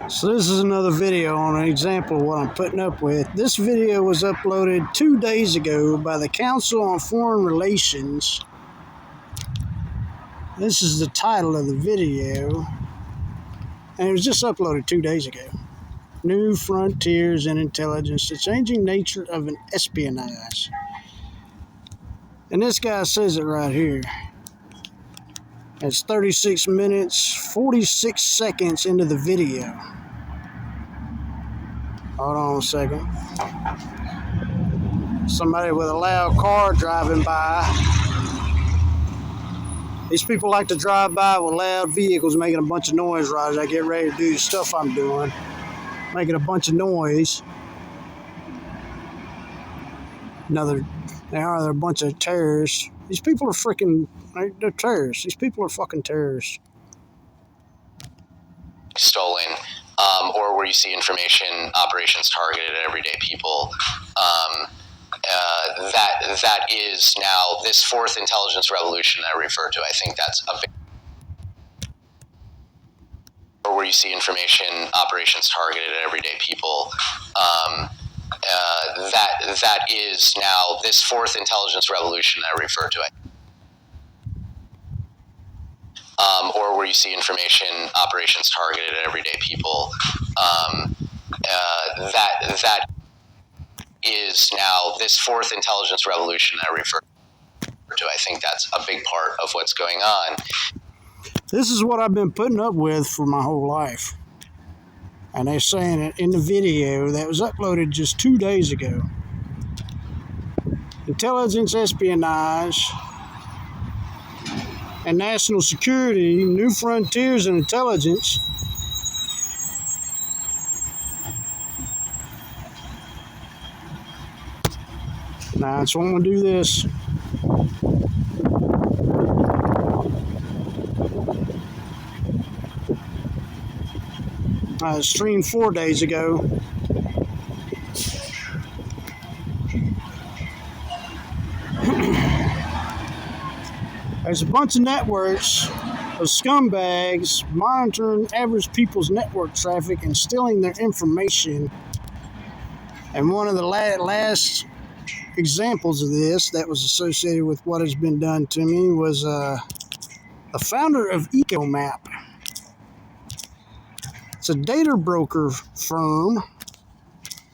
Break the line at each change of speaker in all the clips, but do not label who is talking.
So this is another video on an example of what I'm putting up with. This video was uploaded 2 days ago by the Council on Foreign Relations. This is the title of the video, and it was just uploaded 2 days ago. New Frontiers in Intelligence, the Changing Nature of an Espionage. And this guy says it right here. It's 36 minutes, 46 seconds into the video. Hold on a second. Somebody with a loud car driving by. These people like to drive by with loud vehicles making a bunch of noise right as I get ready to do the stuff I'm doing. Making a bunch of noise. They're a bunch of terrorists. These people are they're terrorists. These people are fucking terrorists.
Stolen, or where you see information operations targeted at everyday people. That is now this fourth intelligence revolution I refer to. I think that's a big, or where you see information operations targeted at everyday people. That is now this fourth intelligence revolution I refer to. Or where you see information operations targeted at everyday people. That is now this fourth intelligence revolution I refer to. I think that's a big part of what's going on.
This is what I've been putting up with for my whole life. And they're saying it in the video that was uploaded just 2 days ago. Intelligence, espionage, and national security, new frontiers in intelligence. Now, I just want to do this. I streamed 4 days ago. There's a bunch of networks of scumbags monitoring average people's network traffic and stealing their information. And one of the last examples of this that was associated with what has been done to me was the founder of EcoMap. It's a data broker firm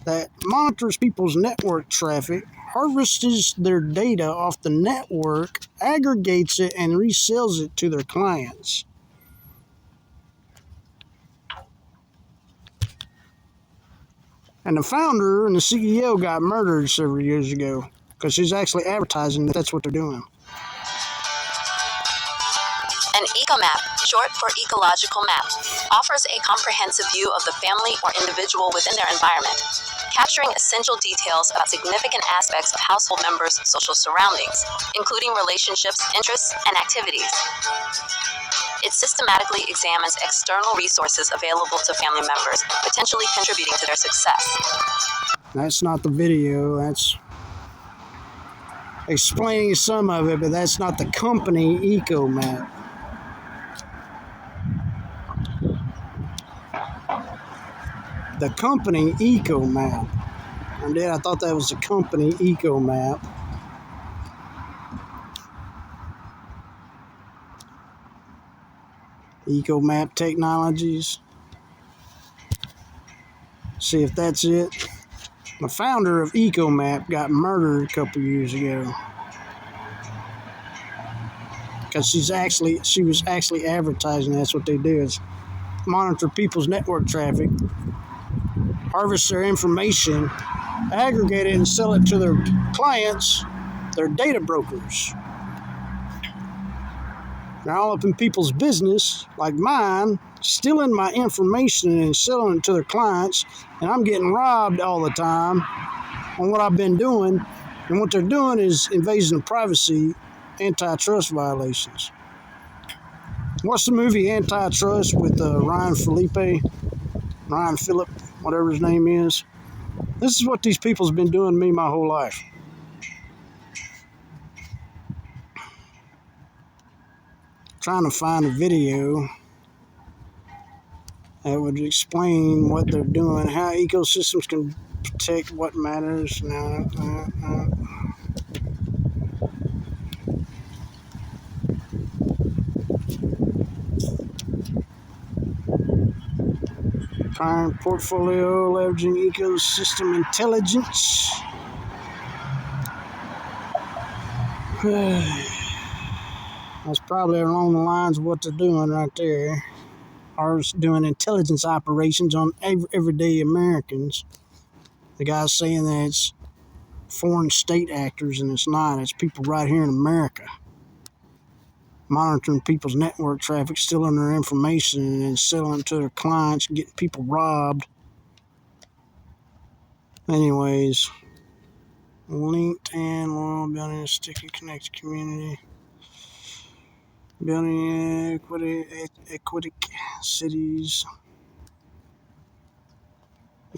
that monitors people's network traffic, harvests their data off the network, aggregates it, and resells it to their clients. And the founder and the CEO got murdered several years ago because she's actually advertising that that's what they're doing.
An EcoMap, short for Ecological Map, offers a comprehensive view of the family or individual within their environment, capturing essential details about significant aspects of household members' social surroundings, including relationships, interests, and activities. It systematically examines external resources available to family members, potentially contributing to their success.
That's not the video. That's explaining some of it, but that's not the company EcoMap. The company EcoMap. I thought that was the company EcoMap. EcoMap Technologies. See if that's it. The founder of EcoMap got murdered a couple years ago because she was actually advertising. That's what they do, is monitor people's network traffic, harvest their information, aggregate it, and sell it to their clients, their data brokers. They're all up in people's business, like mine, stealing my information and selling it to their clients, and I'm getting robbed all the time on what I've been doing. And what they're doing is invasion of privacy, antitrust violations. Watch the movie Antitrust with Ryan Phillip, whatever his name is. This is what these people's been doing to me my whole life. Trying to find a video that would explain what they're doing, how ecosystems can protect what matters. Prime portfolio leveraging ecosystem intelligence. That's probably along the lines of what they're doing right there. Are doing intelligence operations on everyday Americans. The guy's saying that it's foreign state actors, and it's not. It's people right here in America. Monitoring people's network traffic, stealing their information, and selling it to their clients, getting people robbed. Anyways, linked and loyal, building a sticky, connected community. Building equity cities.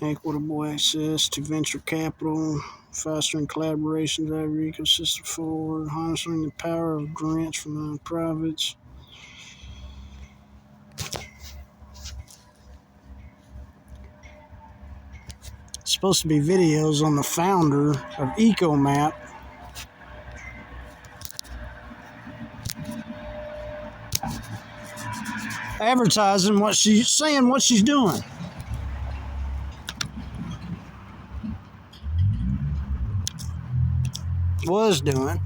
Equitable access to venture capital, fostering collaboration, drive your ecosystem forward, harnessing the power of grants from nonprofits. It's supposed to be videos on the founder of EcoMap. Advertising what she's saying, what she's doing. Was doing.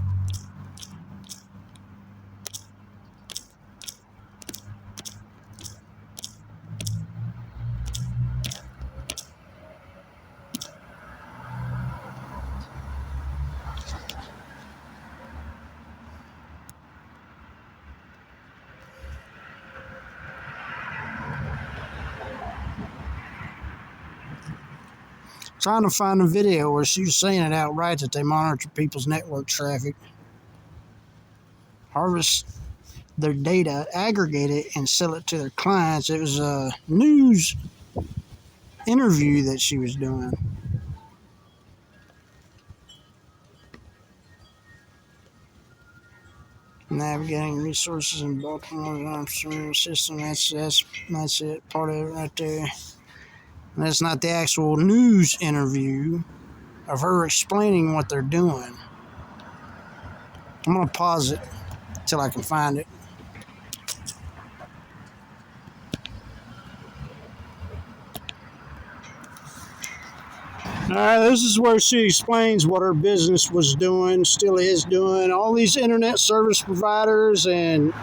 Trying to find a video where she was saying it outright that they monitor people's network traffic, harvest their data, aggregate it, and sell it to their clients. It was a news interview that she was doing. Navigating resources in Baltimore system. That's it. Part of it right there. And that's not the actual news interview of her explaining what they're doing. I'm gonna pause it till I can find it. Alright, this is where she explains what her business was doing, still is doing. All these internet service providers and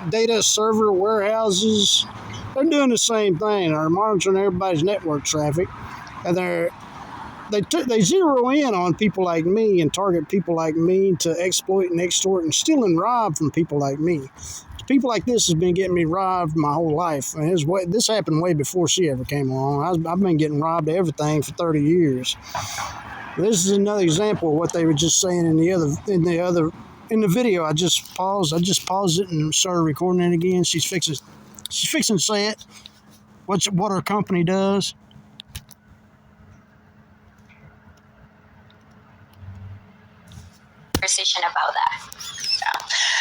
data server warehouses, they're doing the same thing. They're monitoring everybody's network traffic, and they zero in on people like me and target people like me to exploit and extort and steal and rob from people like me. People like this has been getting me robbed my whole life. And this happened way before she ever came along. I've been getting robbed of everything for 30 years. This is another example of what they were just saying in the video. I just paused it and started recording it again. She's fixing to say it. What her company does.
Conversation about that.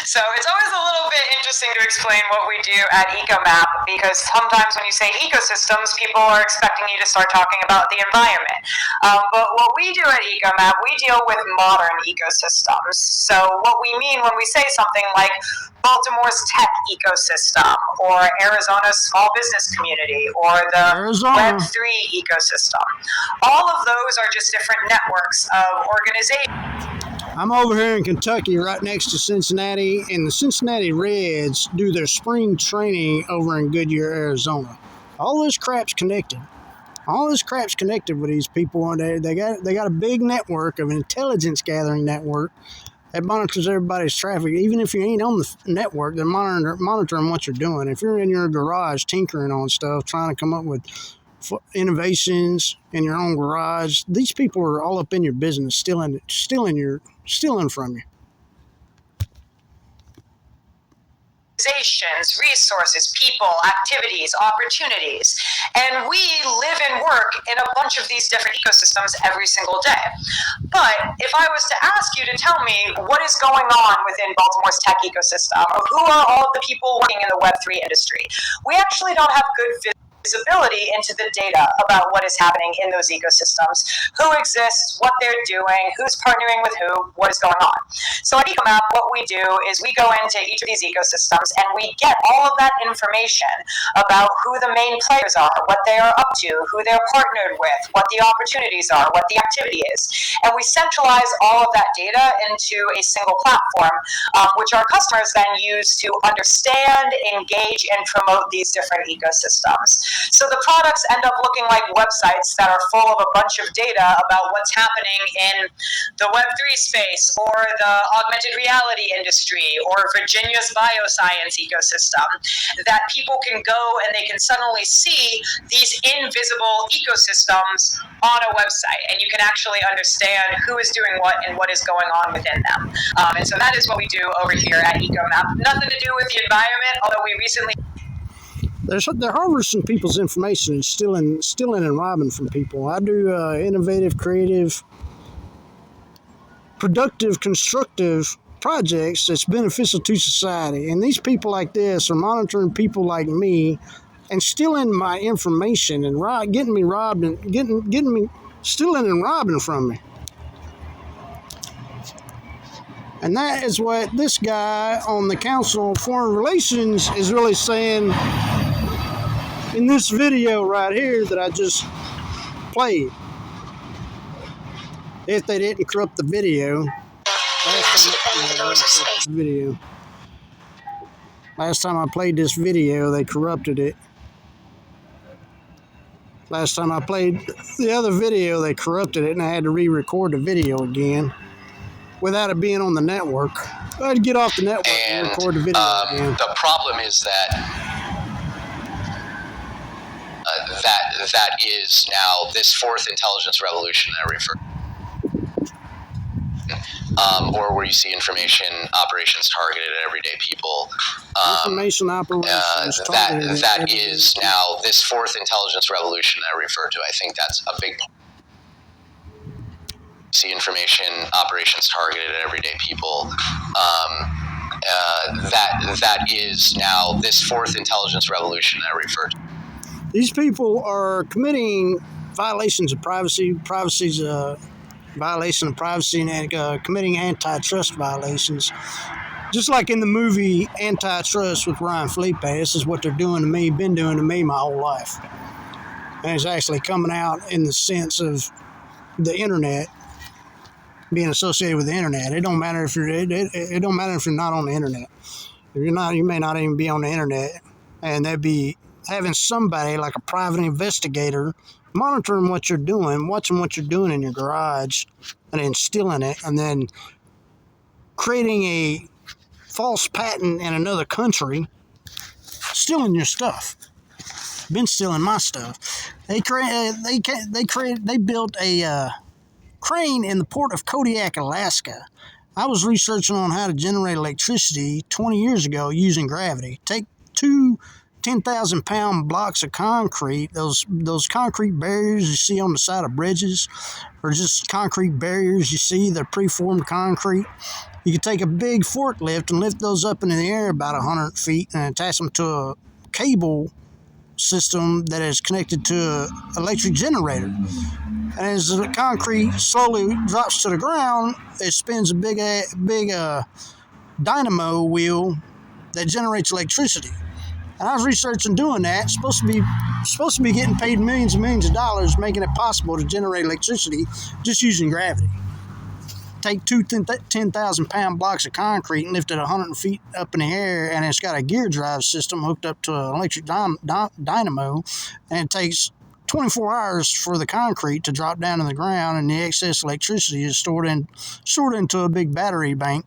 So it's always a little bit interesting to explain what we do at EcoMap, because sometimes when you say ecosystems, people are expecting you to start talking about the environment. But what we do at EcoMap, we deal with modern ecosystems. So what we mean when we say something like Baltimore's tech ecosystem, or Arizona's small business community, or the Web3 ecosystem, all of those are just different networks of organizations.
I'm over here in Kentucky, right next to Cincinnati, and the Cincinnati Reds do their spring training over in Goodyear, Arizona. All this crap's connected. All this crap's connected with these people. They got a big network of intelligence gathering network that monitors everybody's traffic. Even if you ain't on the network, they're monitoring what you're doing. If you're in your garage tinkering on stuff, trying to come up with innovations in your own garage, these people are all up in your business, stealing from you.
Resources, people, activities, opportunities. And we live and work in a bunch of these different ecosystems every single day. But if I was to ask you to tell me what is going on within Baltimore's tech ecosystem, or who are all of the people working in the Web3 industry, we actually don't have good visibility into the data about what is happening in those ecosystems, who exists, what they're doing, who's partnering with who, what is going on. So at EcoMap, what we do is we go into each of these ecosystems and we get all of that information about who the main players are, what they are up to, who they're partnered with, what the opportunities are, what the activity is. And we centralize all of that data into a single platform, which our customers then use to understand, engage, and promote these different ecosystems. So the products end up looking like websites that are full of a bunch of data about what's happening in the Web3 space, or the augmented reality industry, or Virginia's bioscience ecosystem, that people can go and they can suddenly see these invisible ecosystems on a website, and you can actually understand who is doing what and what is going on within them. And so that is what we do over here at EcoMap. Nothing to do with the environment, although we recently...
They're harvesting people's information and stealing and robbing from people. I do innovative, creative, productive, constructive projects that's beneficial to society. And these people like this are monitoring people like me and stealing my information and getting me robbed and getting me stealing and robbing from me. And that is what this guy on the Council on Foreign Relations is really saying in this video right here that I just played. If they didn't corrupt the video. Last time I played this video, they corrupted it. Last time I played the other video, they corrupted it, and I had to re-record the video again without it being on the network. I had to get off the network and record the video again.
The problem is that that is now this fourth intelligence revolution that I refer or where you see information operations targeted at everyday people.
Information operations targeted
that is now this fourth intelligence revolution that I refer to. I think that's a big part. See information operations targeted at everyday people. That is now this fourth intelligence revolution that I refer to.
These people are committing violations of privacy, violation of privacy, and committing antitrust violations. Just like in the movie Antitrust with Ryan Felipe, this is what they're doing to me, been doing to me my whole life. And it's actually coming out in the sense of the internet, being associated with the internet. It don't matter if it don't matter if you're not on the internet. If you're not, you may not even be on the internet, and they'd be having somebody like a private investigator monitoring what you're doing, watching what you're doing in your garage, and then stealing it, and then creating a false patent in another country, stealing your stuff. Been stealing my stuff. They built a crane in the port of Kodiak, Alaska. I was researching on how to generate electricity 20 years ago using gravity. Take two 10,000-pound blocks of concrete, those concrete barriers you see on the side of bridges, or just concrete barriers you see, they're preformed concrete. You can take a big forklift and lift those up into the air about 100 feet and attach them to a cable system that is connected to an electric generator. And as the concrete slowly drops to the ground, it spins a big dynamo wheel that generates electricity. And I was researching doing that. Supposed to be getting paid millions and millions of dollars, making it possible to generate electricity just using gravity. Take two 10,000-pound blocks of concrete and lift it 100 feet up in the air, and it's got a gear drive system hooked up to an electric dynamo, and it takes 24 hours for the concrete to drop down to the ground, and the excess electricity is stored into a big battery bank.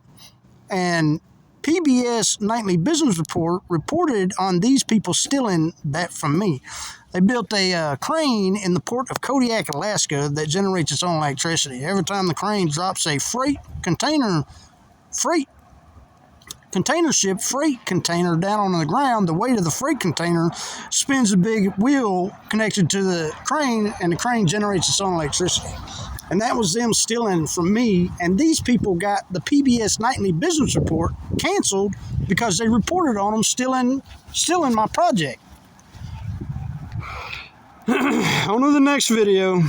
And PBS Nightly Business Report reported on these people stealing that from me. They built a crane in the port of Kodiak, Alaska that generates its own electricity. Every time the crane drops a container container down on the ground, the weight of the freight container spins a big wheel connected to the crane, and the crane generates its own electricity. And that was them stealing from me. And these people got the PBS Nightly Business Report canceled because they reported on them stealing my project. On to the next video.